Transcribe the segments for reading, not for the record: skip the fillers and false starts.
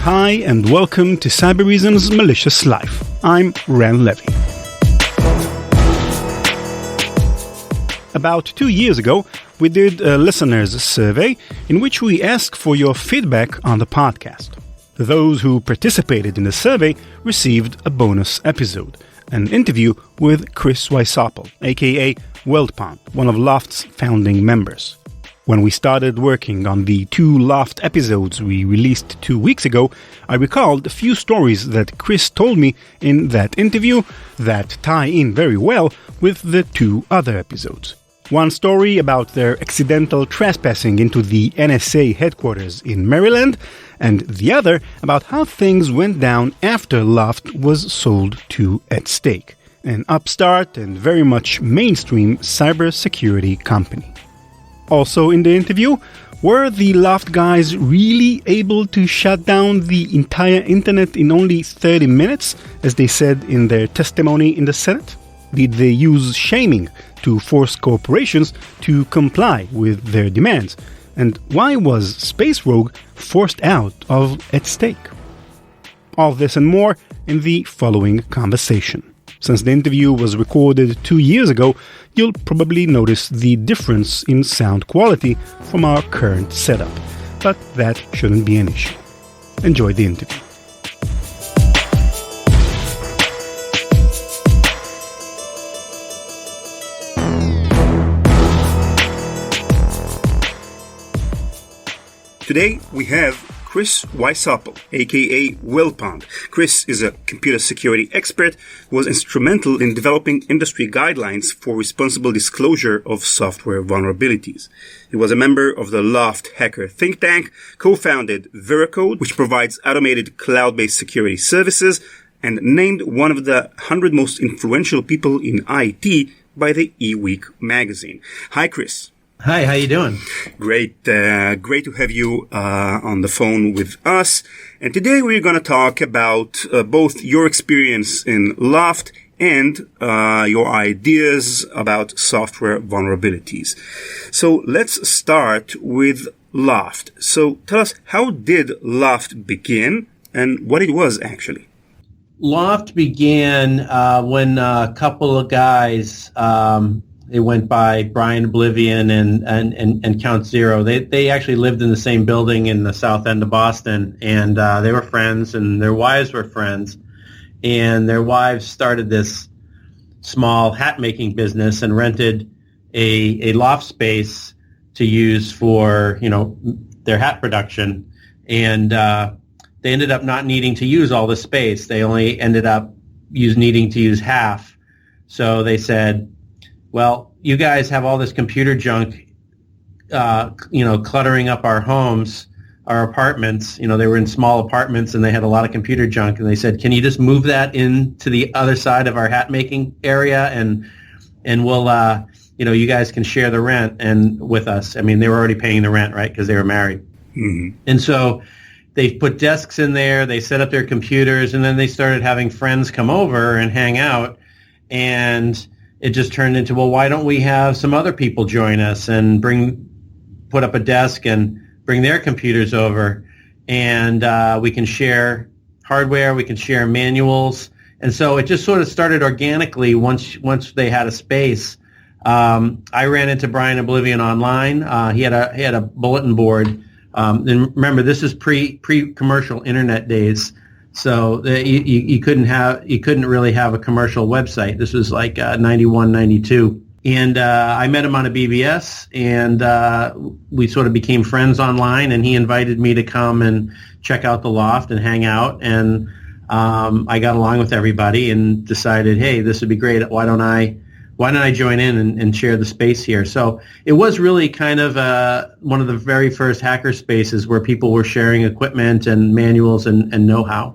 Hi, and welcome to Cyberism's Malicious Life. I'm Ran Levy. About 2 years ago, we did a listeners' survey in which we asked for your feedback on the podcast. Those who participated in the survey received a bonus episode, an interview with Chris Wysopal, aka WeldPond, one of Loft's founding members. When we started working on the 2 Loft episodes we released 2 weeks ago, I recalled a few stories that Chris told me in that interview that tie in very well with the 2 other episodes. One story about their accidental trespassing into the NSA headquarters in Maryland, and the other about how things went down after Loft was sold to At Stake, an upstart and very much mainstream cybersecurity company. Also in the interview, were the Loft guys really able to shut down the entire internet in only 30 minutes, as they said in their testimony in the Senate? Did they use shaming to force corporations to comply with their demands? And why was Space Rogue forced out of At Stake? All this and more in the following conversation. Since the interview was recorded 2 years ago, you'll probably notice the difference in sound quality from our current setup, but that shouldn't be an issue. Enjoy the interview. Today we have Chris Wysopal, aka WeldPond. Chris is a computer security expert who was instrumental in developing industry guidelines for responsible disclosure of software vulnerabilities. He was a member of the Loft hacker think tank, co-founded Veracode, which provides automated cloud-based security services, and named one of the 100 most influential people in IT by the eWeek magazine. Hi, Chris. Hi, how you doing? Great. Great to have you on the phone with us. And today we're going to talk about both your experience in Loft and your ideas about software vulnerabilities. So let's start with Loft. So tell us, how did Loft begin and what it was actually? Loft began when a couple of guys... They went by Brian Oblivion and Count Zero. They actually lived in the same building in the south end of Boston, and they were friends, and their wives were friends. And their wives started this small hat-making business and rented a loft space to use for, their hat production. And they ended up not needing to use all the space. They only ended up needing to use half. So they said, well, you guys have all this computer junk, cluttering up our homes, our apartments. They were in small apartments and they had a lot of computer junk. And they said, can you just move that into the other side of our hat making area and we'll, you guys can share the rent and with us. I mean, they were already paying the rent, right? Because they were married. Mm-hmm. And so they put desks in there, they set up their computers, and then they started having friends come over and hang out. And it just turned into, well, why don't we have some other people join us and put up a desk and bring their computers over, and we can share hardware, we can share manuals. And so it just sort of started organically once they had a space. I ran into Brian Oblivion online. He had a bulletin board. And remember, this is pre-commercial internet days. So you couldn't really have a commercial website. This was like 91, 92. And I met him on a BBS, and we sort of became friends online, and he invited me to come and check out the Loft and hang out. And I got along with everybody and decided, hey, this would be great. Why don't I join in and share the space here? So it was really kind of one of the very first hacker spaces where people were sharing equipment and manuals and know-how.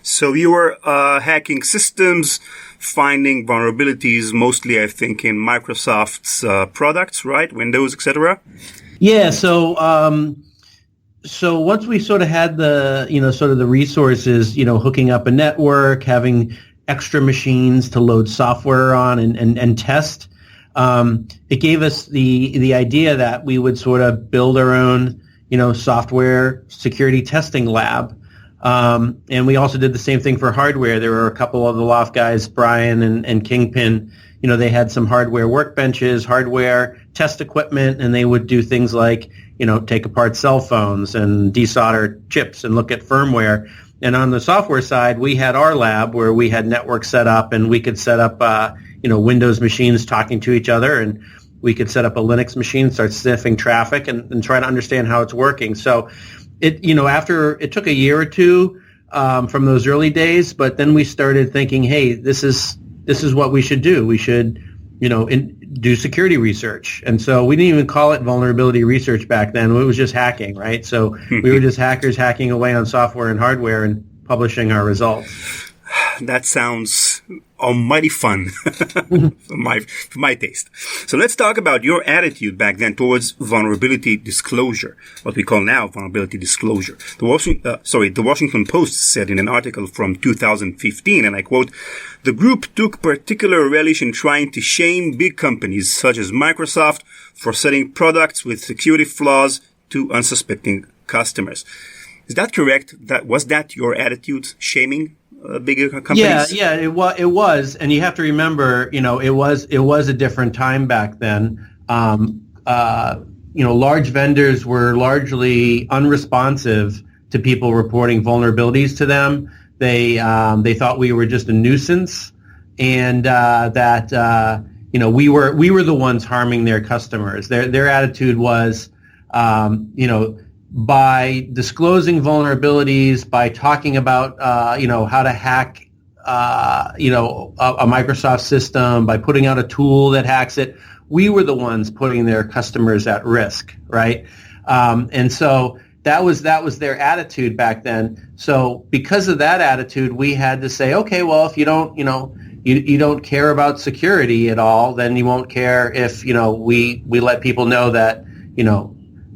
So you were hacking systems, finding vulnerabilities, mostly I think in Microsoft's products, right? Windows, etc. Yeah. So once we sort of had the resources, hooking up a network, having extra machines to load software on and test, it gave us the idea that we would sort of build our own, software security testing lab. And we also did the same thing for hardware. There were a couple of the Loft guys, Brian and Kingpin. They had some hardware workbenches, hardware test equipment, and they would do things like, take apart cell phones and desolder chips and look at firmware. And on the software side, we had our lab where we had network set up, and we could set up, Windows machines talking to each other, and we could set up a Linux machine, start sniffing traffic, and try to understand how it's working. So after it took a year or two from those early days, but then we started thinking, hey, this is what we should do. We should, do security research. And so we didn't even call it vulnerability research back then. It was just hacking, right? So we were just hackers hacking away on software and hardware and publishing our results. That sounds almighty fun for my taste. So let's talk about your attitude back then towards vulnerability disclosure, what we call now vulnerability disclosure. The Washington Post said in an article from 2015, and I quote, "The group took particular relish in trying to shame big companies such as Microsoft for selling products with security flaws to unsuspecting customers." Is that correct? Was that your attitude, shaming bigger companies? Yeah, it was, and you have to remember, it was a different time back then. Large vendors were largely unresponsive to people reporting vulnerabilities to them. They thought we were just a nuisance, and that we were the ones harming their customers. Their attitude was, by disclosing vulnerabilities, by talking about, how to hack, a Microsoft system, by putting out a tool that hacks it, we were the ones putting their customers at risk, right? And so that was their attitude back then. So because of that attitude, we had to say, okay, well, if you don't, you don't care about security at all, then you won't care if, we let people know that,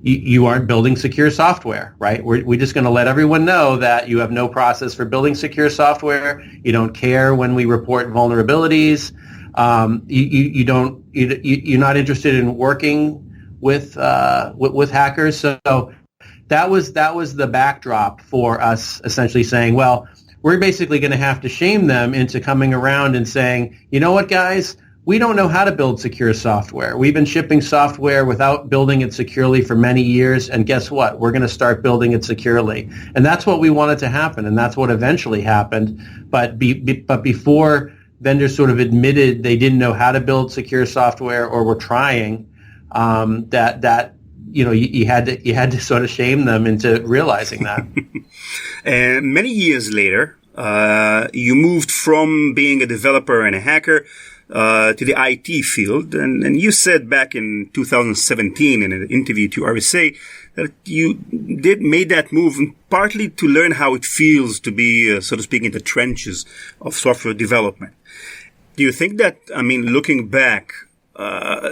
you aren't building secure software, right? We're just going to let everyone know that you have no process for building secure software. You don't care when we report vulnerabilities. You're not interested in working with hackers. So that was the backdrop for us essentially saying, well, we're basically going to have to shame them into coming around and saying, you know what, guys? We don't know how to build secure software. We've been shipping software without building it securely for many years, and guess what? We're going to start building it securely. And that's what we wanted to happen, and that's what eventually happened. But before vendors sort of admitted they didn't know how to build secure software or were trying, you had to sort of shame them into realizing that. And many years later, you moved from being a developer and a hacker to the IT field, and you said back in 2017 in an interview to RSA that you made that move partly to learn how it feels to be, so to speak, in the trenches of software development. Do you think that, looking back,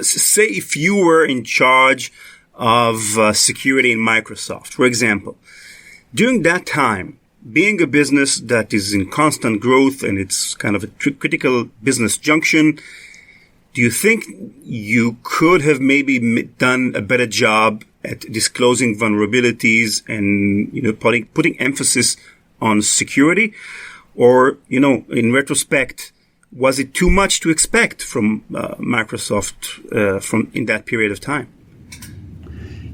say if you were in charge of security in Microsoft, for example, during that time, being a business that is in constant growth and it's kind of a critical business junction, do you think you could have maybe done a better job at disclosing vulnerabilities and, putting emphasis on security? Or, in retrospect, was it too much to expect from Microsoft from in that period of time?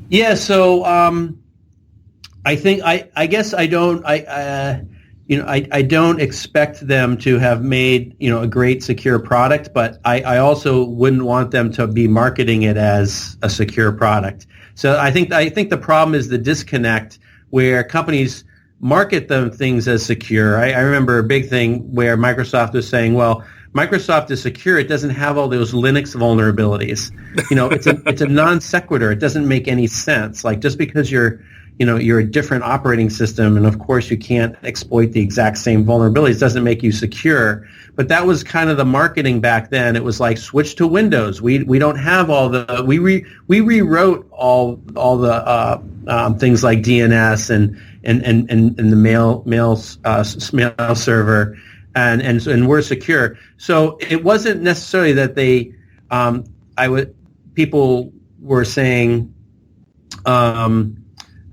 Yeah, so I think I guess I don't expect them to have made a great secure product, but I also wouldn't want them to be marketing it as a secure product. So I think the problem is the disconnect where companies market them things as secure. I remember a big thing where Microsoft was saying, well, Microsoft is secure. It doesn't have all those Linux vulnerabilities. It's a non sequitur. It doesn't make any sense. Like just because you're a different operating system, and of course you can't exploit the exact same vulnerabilities, doesn't make you secure. But that was kind of the marketing back then. It was like switch to Windows. We don't have all the we rewrote all the things like DNS and the mail server, and we're secure. So it wasn't necessarily that they people were saying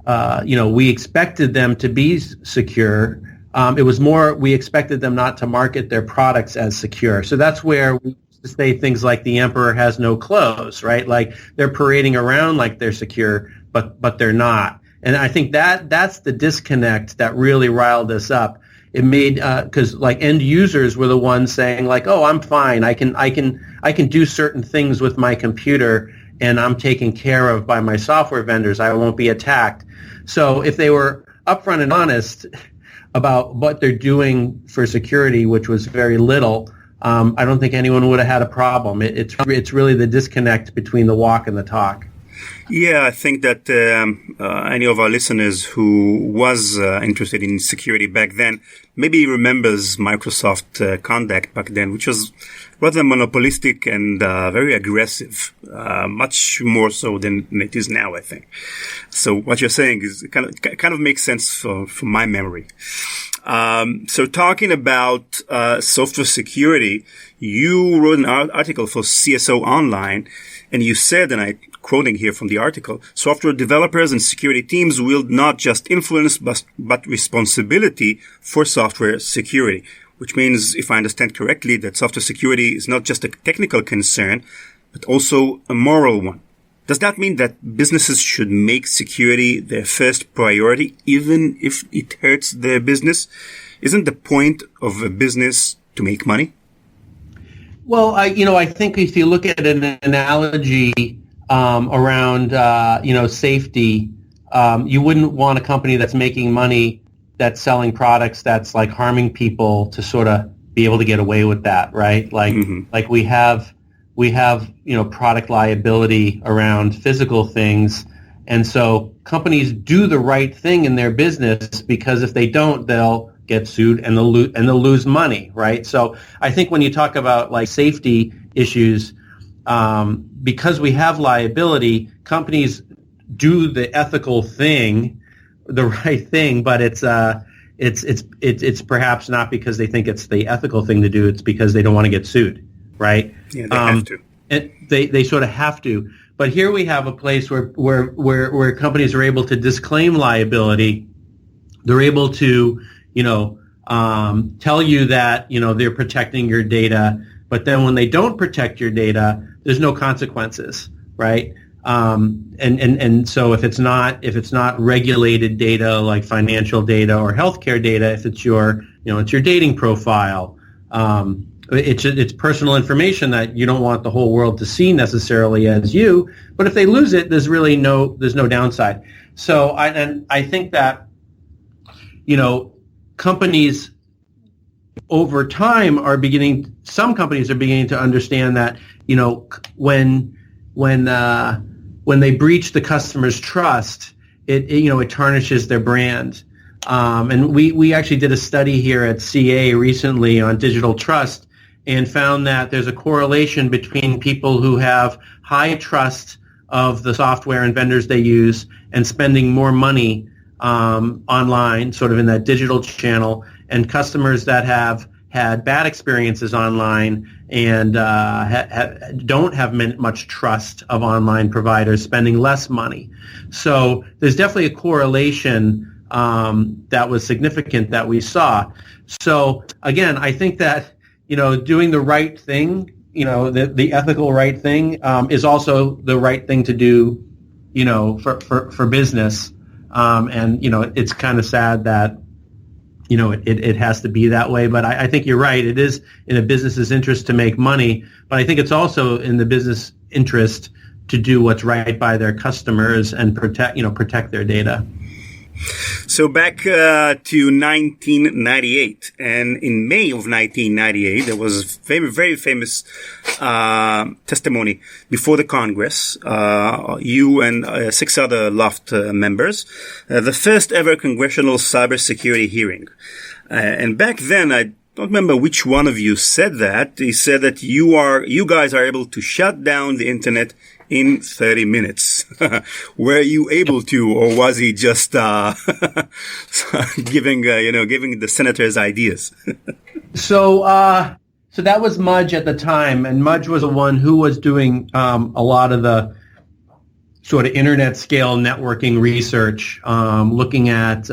we expected them to be secure. It was more we expected them not to market their products as secure. So that's where we used to say things like the emperor has no clothes, right? Like they're parading around like they're secure, but they're not. And I think that's the disconnect that really riled us up. It made because like end users were the ones saying like, oh, I'm fine. I can do certain things with my computer, and I'm taken care of by my software vendors. I won't be attacked. So if they were upfront and honest about what they're doing for security, which was very little, I don't think anyone would have had a problem. It's really the disconnect between the walk and the talk. Yeah, I think that any of our listeners who was interested in security back then maybe remembers Microsoft conduct back then, which was rather monopolistic and very aggressive, much more so than it is now, I think. So what you're saying is kind of makes sense from my memory. So talking about software security, you wrote an article for CSO Online, and you said, and I'm quoting here from the article, software developers and security teams wield not just influence but responsibility for software security, which means, if I understand correctly, that software security is not just a technical concern, but also a moral one. Does that mean that businesses should make security their first priority, even if it hurts their business? Isn't the point of a business to make money? Well, I think if you look at an analogy around, safety, you wouldn't want a company that's making money that's selling products that's like harming people to sort of be able to get away with that, right? Like we have product liability around physical things, and so companies do the right thing in their business because if they don't, they'll get sued and they'll lose money, right? So I think when you talk about like safety issues, because we have liability, companies do the ethical thing, the right thing, but it's perhaps not because they think it's the ethical thing to do. It's because they don't want to get sued, right? Yeah, they have to. And they sort of have to. But here we have a place where companies are able to disclaim liability. They're able to, tell you that, they're protecting your data. But then when they don't protect your data, there's no consequences, right? And so if it's not regulated data like financial data or healthcare data, if it's your dating profile, it's personal information that you don't want the whole world to see necessarily as you. But if they lose it, there's no downside. So I think that companies over time some companies are beginning to understand that when they breach the customer's trust, it tarnishes their brand. And we actually did a study here at CA recently on digital trust and found that there's a correlation between people who have high trust of the software and vendors they use and spending more money online, sort of in that digital channel, and customers that have had bad experiences online and don't have much trust of online providers spending less money. So there's definitely a correlation that was significant that we saw. So again, I think that doing the right thing, the ethical right thing, is also the right thing to do, for business. And it's kind of sad that it has to be that way. But I think you're right. It is in a business's interest to make money, but I think it's also in the business interest to do what's right by their customers and protect their data. So back to 1998, and in May of 1998, there was a very, very famous testimony before the Congress. You and 6 other Loft members, the first ever congressional cybersecurity hearing. And back then, I don't remember which one of you said that. He said that you guys are able to shut down the internet in 30 minutes. Were you able to, or was he just giving the senators ideas? So that was Mudge at the time, and Mudge was the one who was doing a lot of the sort of internet scale networking research, looking at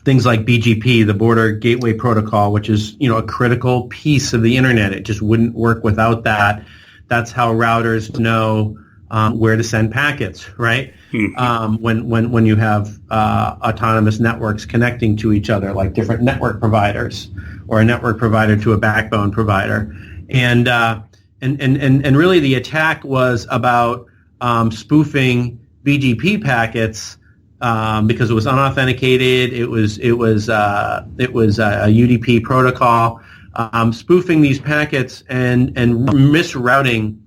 things like BGP, the Border Gateway Protocol, which is, a critical piece of the internet. It just wouldn't work without that. That's how routers know where to send packets, right? Mm-hmm. When you have autonomous networks connecting to each other, like different network providers, or a network provider to a backbone provider, and really the attack was about spoofing BGP packets. Because it was unauthenticated, it was a UDP protocol, spoofing these packets and misrouting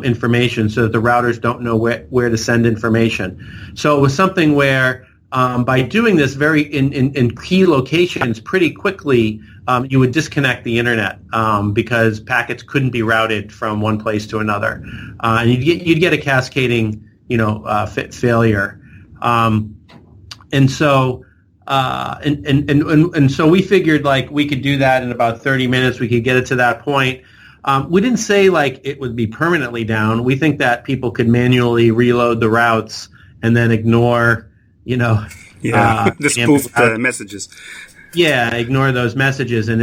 information so that the routers don't know where to send information. So it was something where by doing this in key locations pretty quickly, you would disconnect the internet because packets couldn't be routed from one place to another, and you'd get a cascading failure. And so we figured like we could do that in about 30 minutes. We could get it to that point. We didn't say like it would be permanently down. We think that people could manually reload the routes and then ignore, the spoofed messages. Yeah, ignore those messages, and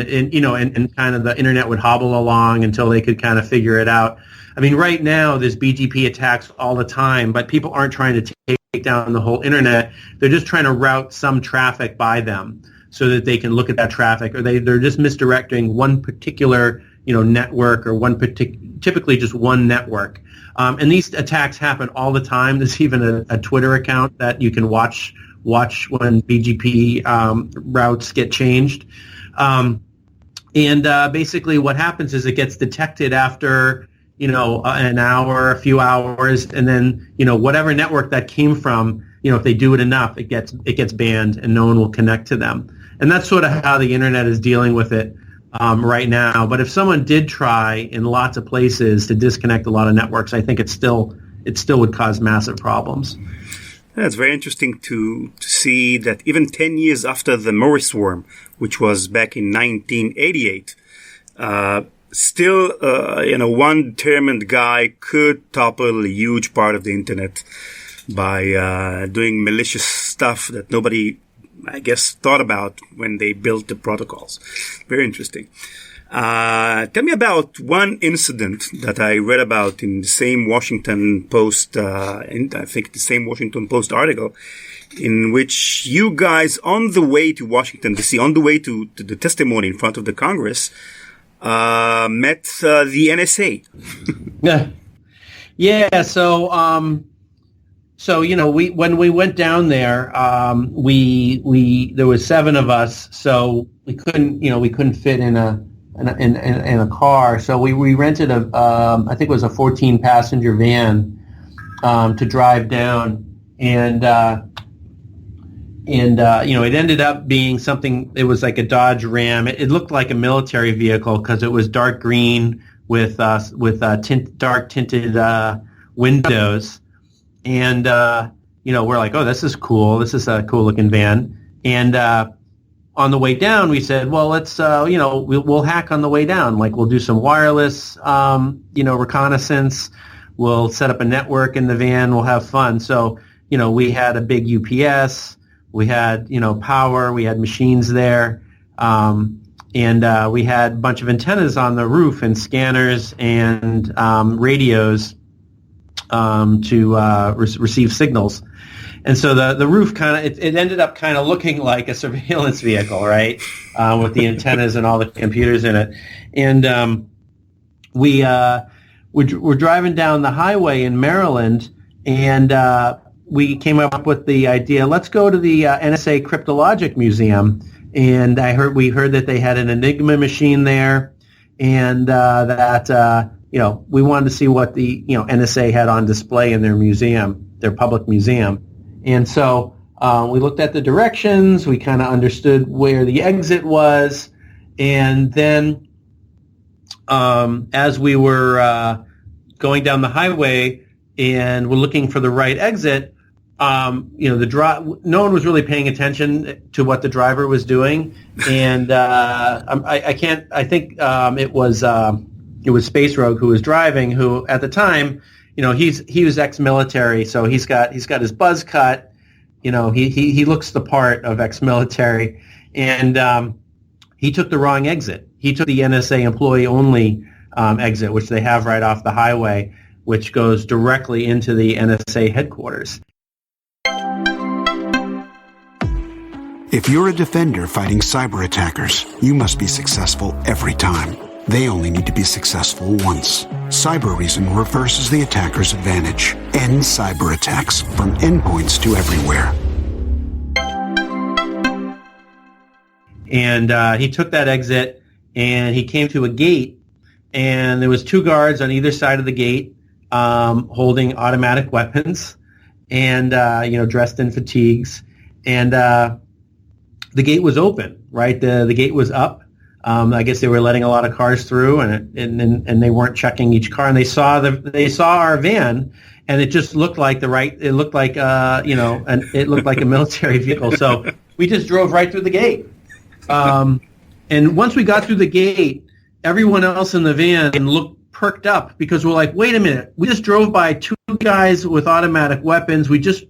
kind of the internet would hobble along until they could kind of figure it out. I mean, right now there's BGP attacks all the time, but people aren't trying to take down the whole internet. They're just trying to route some traffic by them so that they can look at that traffic, or they're just misdirecting one particular network, or typically just one network. And these attacks happen all the time. There's even a Twitter account that you can watch when BGP routes get changed. And basically what happens is it gets detected after an hour, a few hours, and then, whatever network that came from, if they do it enough, it gets banned and no one will connect to them. And that's sort of how the internet is dealing with it right now. But if someone did try in lots of places to disconnect a lot of networks, I think it still would cause massive problems. Yeah, it's very interesting to see that even 10 years after the Morris Worm, which was back in 1988, still, one determined guy could topple a huge part of the internet by doing malicious stuff that nobody, I guess, thought about when they built the protocols. Very interesting. Tell me about one incident that I read about in the same Washington Post, I think the same Washington Post article, in which you guys, on the way to Washington, D.C., on the way to the testimony in front of the Congress, met the NSA. Yeah. So when we went down there, there was 7 of us, so we couldn't fit in a car. So we rented I think it was a 14-passenger van to drive down, and it ended up being something. It was like a Dodge Ram. It looked like a military vehicle because it was dark green with dark tinted windows. And we're like, oh, this is cool. This is a cool looking van. And on the way down, we said, well, let's we'll hack on the way down. Like, we'll do some wireless reconnaissance. We'll set up a network in the van. We'll have fun. So we had a big UPS. We had, power. We had machines there. And we had a bunch of antennas on the roof and scanners and radios to receive signals. And so the roof it ended up kind of looking like a surveillance vehicle, right, with the antennas and all the computers in it. And we're driving down the highway in Maryland, and we came up with the idea, let's go to the NSA Cryptologic Museum. And we heard that they had an Enigma machine there, and that we wanted to see what the NSA had on display in their museum, their public museum. And so we looked at the directions. We kind of understood where the exit was, and then as we were going down the highway and we're looking for the right exit, no one was really paying attention to what the driver was doing, and it was Space Rogue who was driving, who at the time, he was ex-military, so he's got his buzz cut. He looks the part of ex-military, and he took the wrong exit. He took the NSA employee-only exit, which they have right off the highway, which goes directly into the NSA headquarters. If you're a defender fighting cyber attackers, you must be successful every time. They only need to be successful once. Cyber Reason reverses the attacker's advantage. End cyber attacks from endpoints to everywhere. And he took that exit, and he came to a gate, and there was 2 guards on either side of the gate holding automatic weapons and, dressed in fatigues. And the gate was open, right? The gate was up. I guess they were letting a lot of cars through, and they weren't checking each car. And they saw our van, and it just looked like it looked like it looked like a military vehicle. So we just drove right through the gate. And once we got through the gate, everyone else in the van perked up because we're like, wait a minute, we just drove by 2 guys with automatic weapons. We just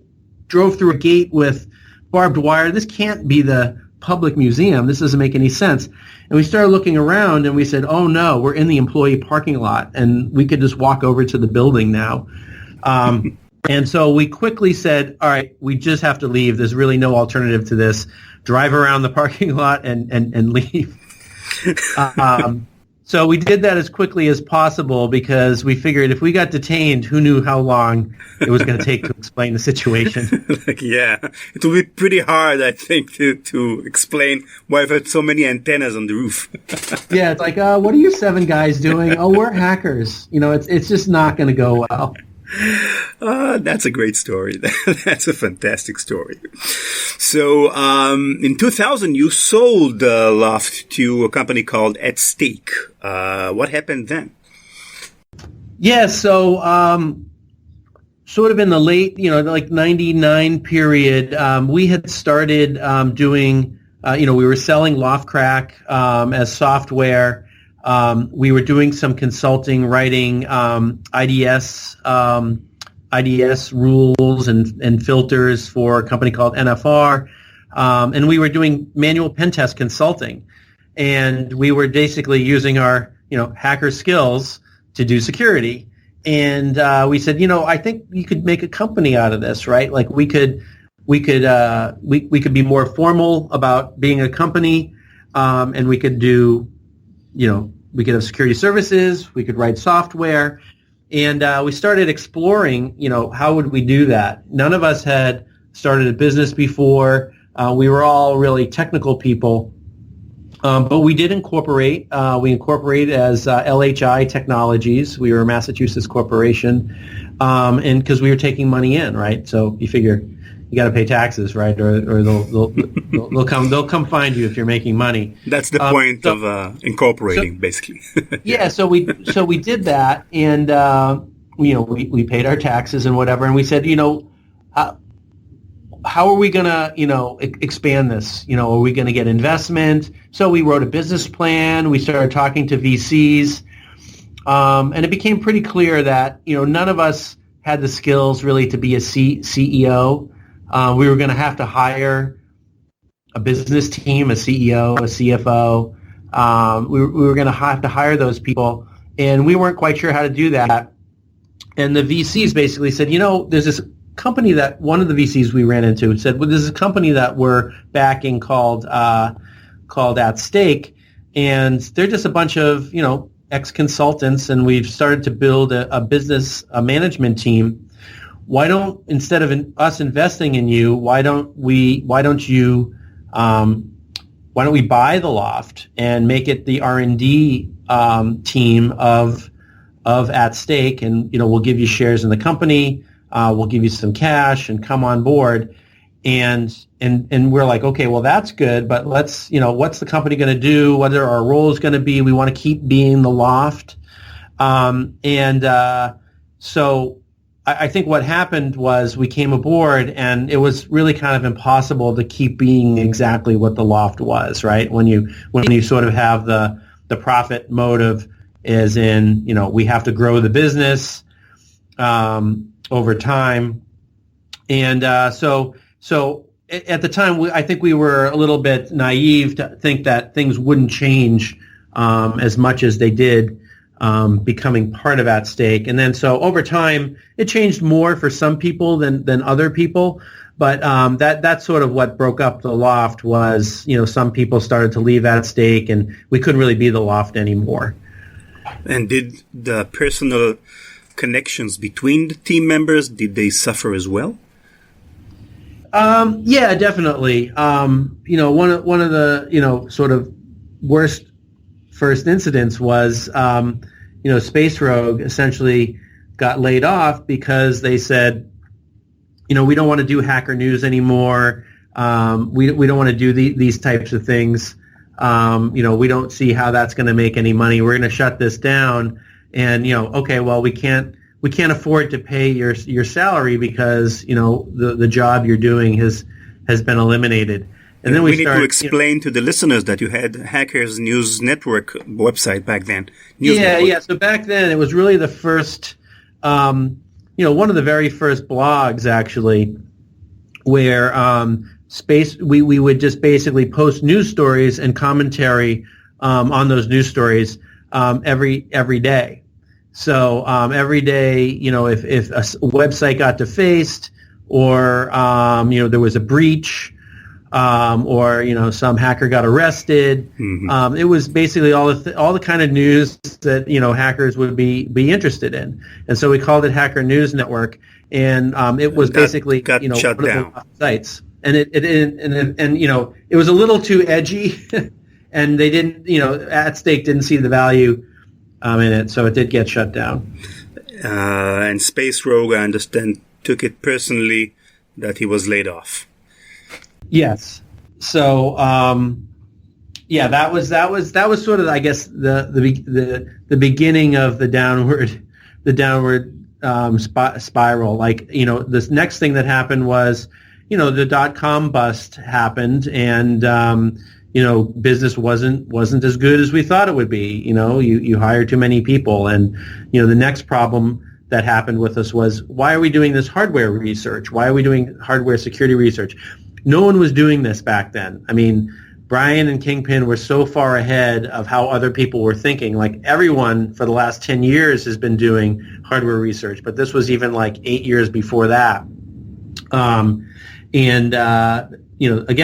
drove through a gate with barbed wire. This can't be the public museum. This doesn't make any sense. And we started looking around, and we said, oh no, we're in the employee parking lot, and we could just walk over to the building now. And so we quickly said, all right, we just have to leave. There's really no alternative to this. Drive around the parking lot and leave. So we did that as quickly as possible because we figured if we got detained, who knew how long it was going to take to explain the situation. Yeah, it will be pretty hard, I think, to explain why I've had so many antennas on the roof. Yeah, it's like, what are you 7 guys doing? Oh, we're hackers. It's just not going to go well. That's a great story. That's a fantastic story. So, in 2000, you sold the loft to a company called At Stake. What happened then? Yeah, so sort of in the late, like 99 period, we had started doing, we were selling LoftCrack as software. We were doing some consulting, writing IDS rules and filters for a company called NFR, and we were doing manual pen test consulting, and we were basically using our hacker skills to do security. And we said, I think you could make a company out of this, right? Like we could be more formal about being a company, and we could do, we could have security services, we could write software, and we started exploring, how would we do that? None of us had started a business before. We were all really technical people, but we did incorporate. We incorporated as LHI Technologies. We were a Massachusetts corporation, and because we were taking money in, right? So you figure you got to pay taxes, right? Or they'll come find you if you're making money. That's the point of incorporating, basically. Yeah. So we did that, and we paid our taxes and whatever, and we said, how are we gonna expand this? Are we gonna get investment? So we wrote a business plan. We started talking to VCs, and it became pretty clear that none of us had the skills really to be a CEO. We were going to have to hire a business team, a CEO, a CFO. We were going to have to hire those people, and we weren't quite sure how to do that. And the VCs basically said, there's this company that one of the VCs we ran into said, well, there's a company that we're backing called At Stake, and they're just a bunch of, ex-consultants, and we've started to build a business, a management team. Why don't, instead of us investing in you, why don't we buy the loft and make it the R&D team of At Stake, and we'll give you shares in the company, we'll give you some cash and come on board, and we're like, okay, well that's good, but let's what's the company going to do? What are our roles going to be? We want to keep being the loft, so I think what happened was we came aboard, and it was really kind of impossible to keep being exactly what the loft was, right? When you sort of have the profit motive, as in we have to grow the business, over time. And so at the time, I think we were a little bit naive to think that things wouldn't change as much as they did, becoming part of At Stake. And then so over time, it changed more for some people than other people. But that's sort of what broke up the Loft was, some people started to leave At Stake, and we couldn't really be the Loft anymore. And did the personal connections between the team members, did they suffer as well? Yeah, definitely. One of the sort of worst first incidents was Space Rogue essentially got laid off because they said, we don't want to do hacker news anymore. We don't want to do these types of things. We don't see how that's going to make any money. We're going to shut this down. And okay, well, we can't afford to pay your salary because the job you're doing has been eliminated. And then we need to explain to the listeners that you had Hackers News Network website back then. Yeah. So back then, it was really the first, one of the very first blogs actually, where we would just basically post news stories and commentary on those news stories every day. So every day, if a website got defaced or there was a breach, or some hacker got arrested, it was basically all the kind of news that hackers would be interested in, and so we called it Hacker News Network, and it was basically got shut one down. of the sites, and it was a little too edgy, and they didn't At Stake didn't see the value in it, so it did get shut down. And Space Rogue, I understand, took it personally that he was laid off. Yes. So, that was sort of, I guess, the beginning of the downward spiral. Like, this next thing that happened was, the .com bust happened, and business wasn't as good as we thought it would be. You hire too many people, and the next problem that happened with us was, why are we doing this hardware research? Why are we doing hardware security research? No one was doing this back then. I mean, Brian and Kingpin were so far ahead of how other people were thinking. Like, everyone for the last 10 years has been doing hardware research, but this was even like 8 years before that. Again,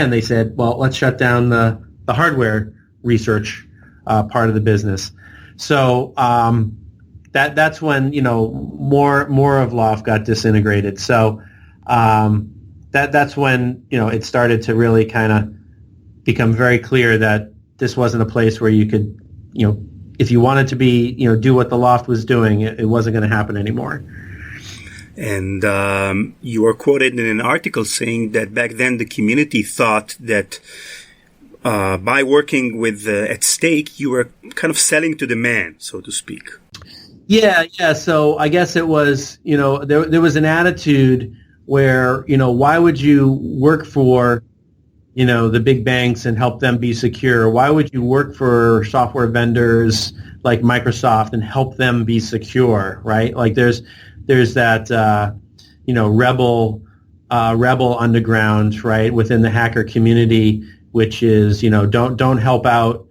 they said, well, let's shut down the hardware research part of the business. So that's when more of Loft got disintegrated. So that's when it started to really kind of become very clear that this wasn't a place where you could if you wanted to be do what the Loft was doing, it wasn't going to happen anymore. And you were quoted in an article saying that back then the community thought that by working with At Stake, you were kind of selling to the man, so to speak. Yeah. So I guess it was, there was an attitude where, why would you work for, the big banks and help them be secure? Why would you work for software vendors like Microsoft and help them be secure, right? Like there's that, rebel underground, right, within the hacker community, which is, don't help out,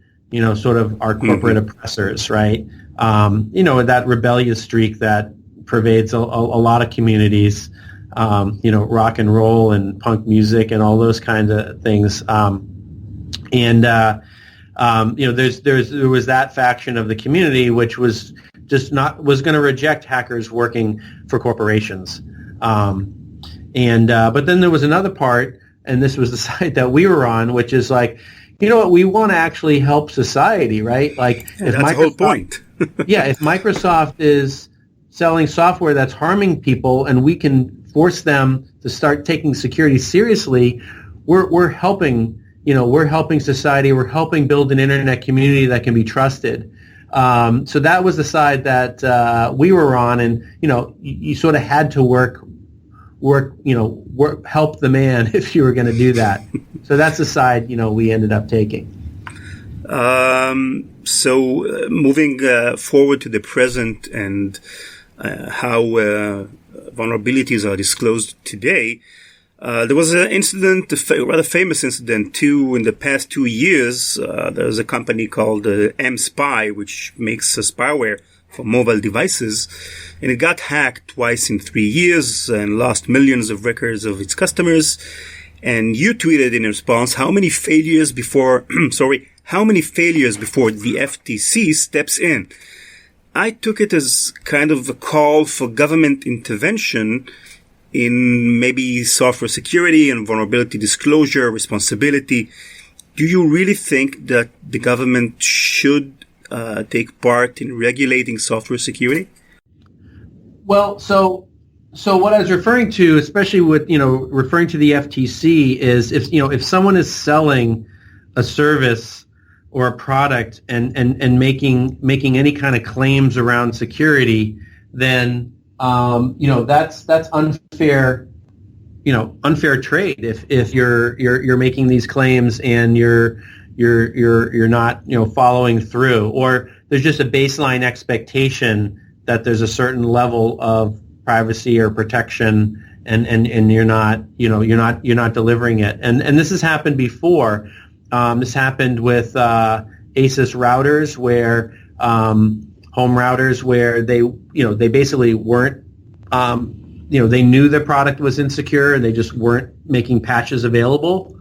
sort of our corporate oppressors, right? That rebellious streak that pervades a lot of communities, rock and roll and punk music and all those kinds of things. There was that faction of the community which was was going to reject hackers working for corporations. But then there was another part, and this was the side that we were on, which is like, we want to actually help society, right? Like, that's the whole point. If Microsoft is selling software that's harming people and we can force them to start taking security seriously, we're helping, we're helping society, we're helping build an internet community that can be trusted. So that was the side that we were on, and you sort of had to help the man if you were going to do that. So that's the side we ended up taking. So moving forward to the present, and how vulnerabilities are disclosed today. There was an incident, a rather famous incident too, in the past 2 years. There was a company called MSpy, which makes spyware for mobile devices, and it got hacked twice in 3 years and lost millions of records of its customers. And you tweeted in response, how many failures before the FTC steps in? I took it as kind of a call for government intervention in maybe software security and vulnerability disclosure responsibility. Do you really think that the government should take part in regulating software security? Well, so what I was referring to, especially with, referring to the FTC, is if someone is selling a service or a product and making any kind of claims around security, then that's unfair, unfair trade. If you're making these claims and you're not following through, or there's just a baseline expectation that there's a certain level of privacy or protection, and you're not delivering it. And this has happened before. This happened with ASUS routers, where home routers, where they basically weren't, they knew their product was insecure and they just weren't making patches available.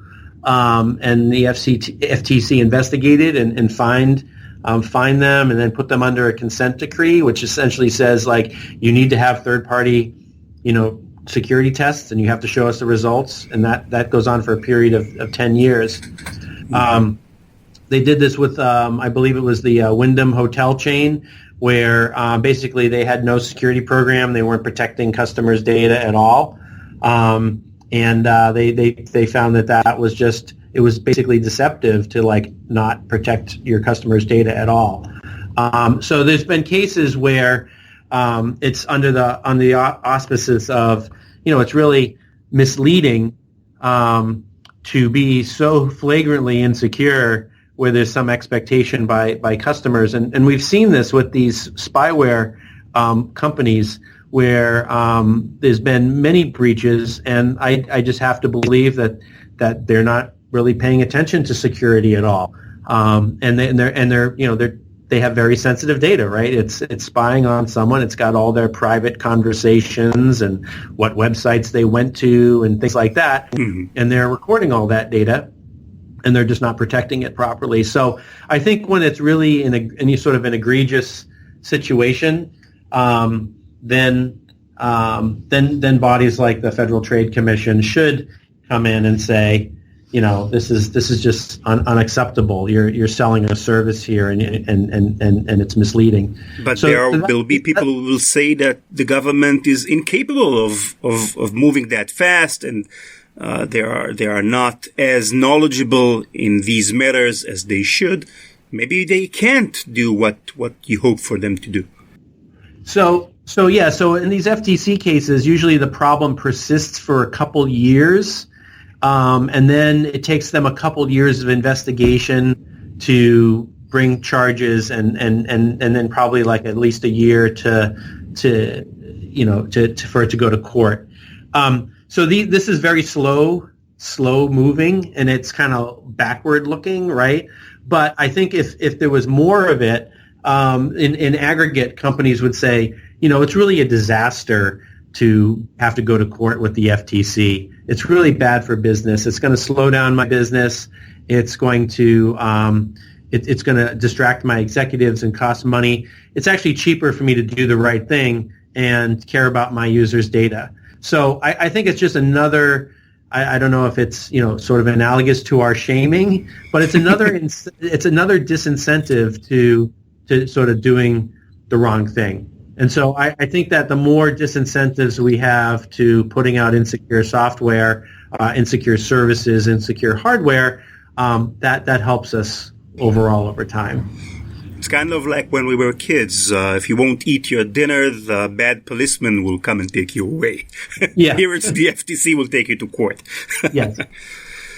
And the FTC investigated and fined them, and then put them under a consent decree, which essentially says, like, you need to have third-party, security tests, and you have to show us the results, and that goes on for a period of 10 years. They did this with, I believe it was the Wyndham hotel chain, where basically they had no security program. They weren't protecting customers' data at all. And they found that was just, it was basically deceptive to not protect your customers' data at all. So there's been cases where it's under the auspices of, it's really misleading to be so flagrantly insecure where there's some expectation by customers. And we've seen this with these spyware companies where there's been many breaches, and I just have to believe that they're not really paying attention to security at all. And they have very sensitive data, right? It's spying on someone. It's got all their private conversations and what websites they went to and things like that. Mm-hmm. And they're recording all that data, and they're just not protecting it properly. So I think when it's really in any sort of an egregious situation, then bodies like the Federal Trade Commission should come in and say, this is just unacceptable. You're selling a service here, and it's misleading. But there will be people who will say that the government is incapable of moving that fast, and they are not as knowledgeable in these matters as they should. Maybe they can't do what you hope for them to do. So in these FTC cases, usually the problem persists for a couple years. And then it takes them a couple years of investigation to bring charges, and then probably at least a year to for it to go to court. So this is very slow moving, and it's kind of backward looking, right? But I think if there was more of it, in aggregate, companies would say, it's really a disaster to have to go to court with the FTC. It's really bad for business. It's going to slow down my business. It's going to it's going to distract my executives and cost money. It's actually cheaper for me to do the right thing and care about my users' data. So I think it's just another. I don't know if it's sort of analogous to our shaming, but it's another it's another disincentive to sort of doing the wrong thing. And so I think that the more disincentives we have to putting out insecure software, insecure services, insecure hardware, that helps us overall over time. It's kind of like when we were kids. If you won't eat your dinner, the bad policeman will come and take you away. Yeah. Here it's the FTC will take you to court. Yes.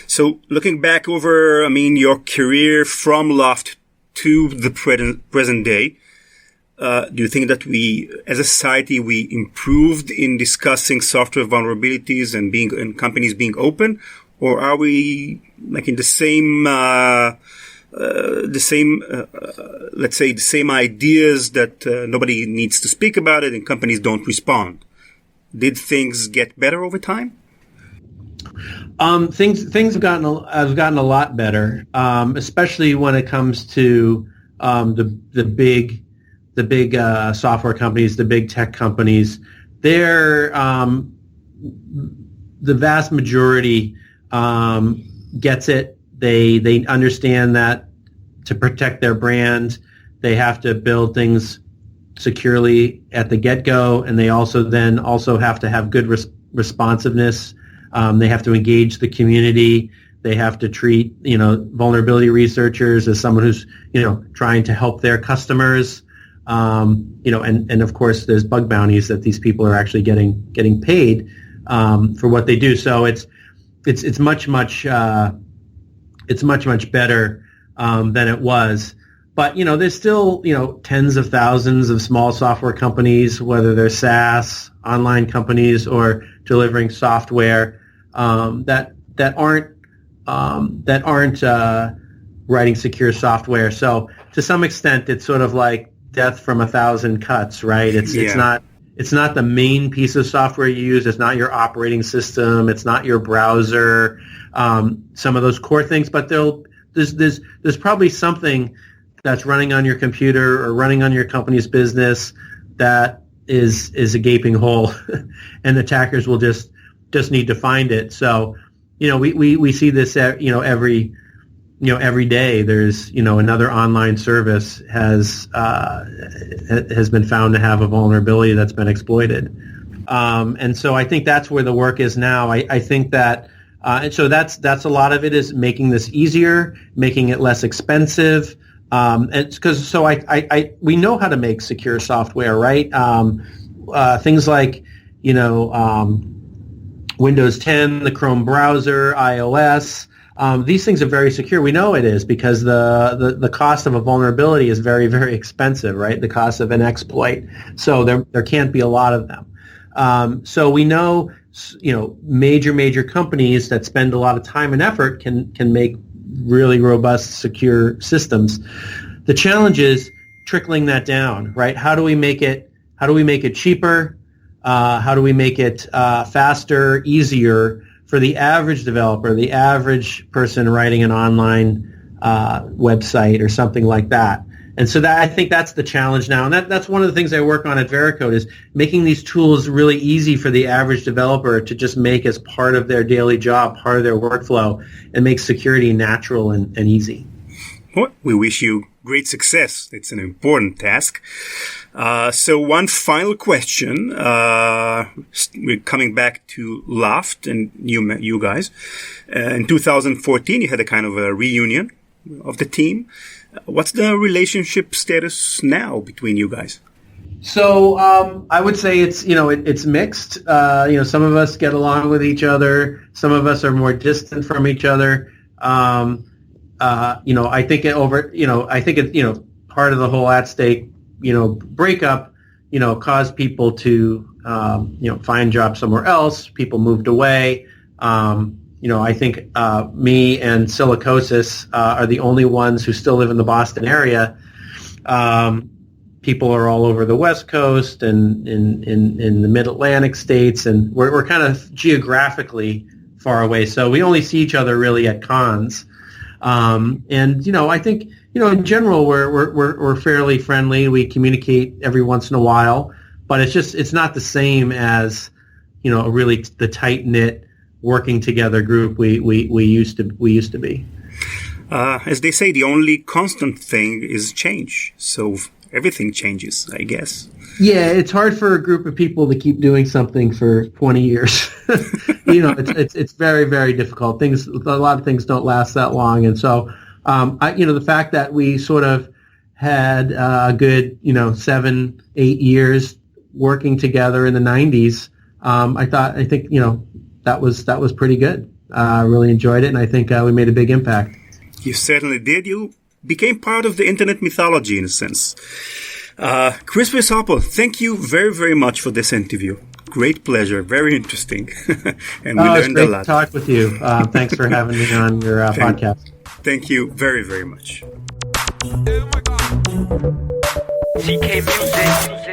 So looking back over, your career from Loft to the present day, Do you think that we, as a society, we improved in discussing software vulnerabilities and companies being open, or are we like in the same let's say the same ideas that nobody needs to speak about it and companies don't respond? Did things get better over time? Things have gotten a lot better, especially when it comes to the big software companies, the big tech companies. They're the vast majority gets it. They understand that to protect their brand, they have to build things securely at the get-go, and they also have to have good responsiveness. They have to engage the community. They have to treat vulnerability researchers as someone who's trying to help their customers. And of course, there's bug bounties that these people are actually getting paid for what they do. So it's much better than it was. But there's still tens of thousands of small software companies, whether they're SaaS, online companies, or delivering software that aren't writing secure software. So to some extent, it's sort of like death from a thousand cuts, right? It's not the main piece of software you use. It's not your operating system. It's not your browser. Some of those core things, but there's probably something that's running on your computer or running on your company's business that is a gaping hole, and attackers will just need to find it. So, we see this every day. There's another online service has been found to have a vulnerability that's been exploited, and so I think that's where the work is now. I think that. And so that's a lot of it is making this easier, making it less expensive, and because we know how to make secure software, right? Things like Windows 10, the Chrome browser, iOS. These things are very secure. We know it is because the cost of a vulnerability is very, very expensive, right? The cost of an exploit. So there can't be a lot of them. So we know. Major companies that spend a lot of time and effort can make really robust, secure systems. The challenge is trickling that down, right? How do we make it cheaper? How do we make it faster, easier for the average developer, the average person writing an online website or something like that? And so I think that's the challenge now. And that's one of the things I work on at Veracode is making these tools really easy for the average developer to just make as part of their daily job, part of their workflow, and make security natural and easy. Well, we wish you great success. It's an important task. So one final question. We're coming back to Loft and you guys. In 2014, you had a kind of a reunion of the team. What's the relationship status now between you guys? So I would say it's mixed. Some of us get along with each other. Some of us are more distant from each other. I think part of the whole at stake breakup caused people to find jobs somewhere else. People moved away. I think me and Silicosis are the only ones who still live in the Boston area. People are all over the West Coast and in the Mid-Atlantic states, and we're kind of geographically far away. So we only see each other really at cons. I think in general we're fairly friendly. We communicate every once in a while, but it's not the same as really the tight knit working together group we used to be. As they say, the only constant thing is change. So everything changes, I guess. Yeah, it's hard for a group of people to keep doing something for 20 years. It's very, very difficult. A lot of things don't last that long, and so the fact that we sort of had a good 7-8 years working together in the 90s, I think that was pretty good. I really enjoyed it, and I think we made a big impact. You certainly did. You became part of the internet mythology in a sense. Chris Wysopal, thank you very, very much for this interview. Great pleasure. Very interesting. And we learned a lot. To talk with you. Thanks for having me on your podcast. Thank you very, very much. CK music.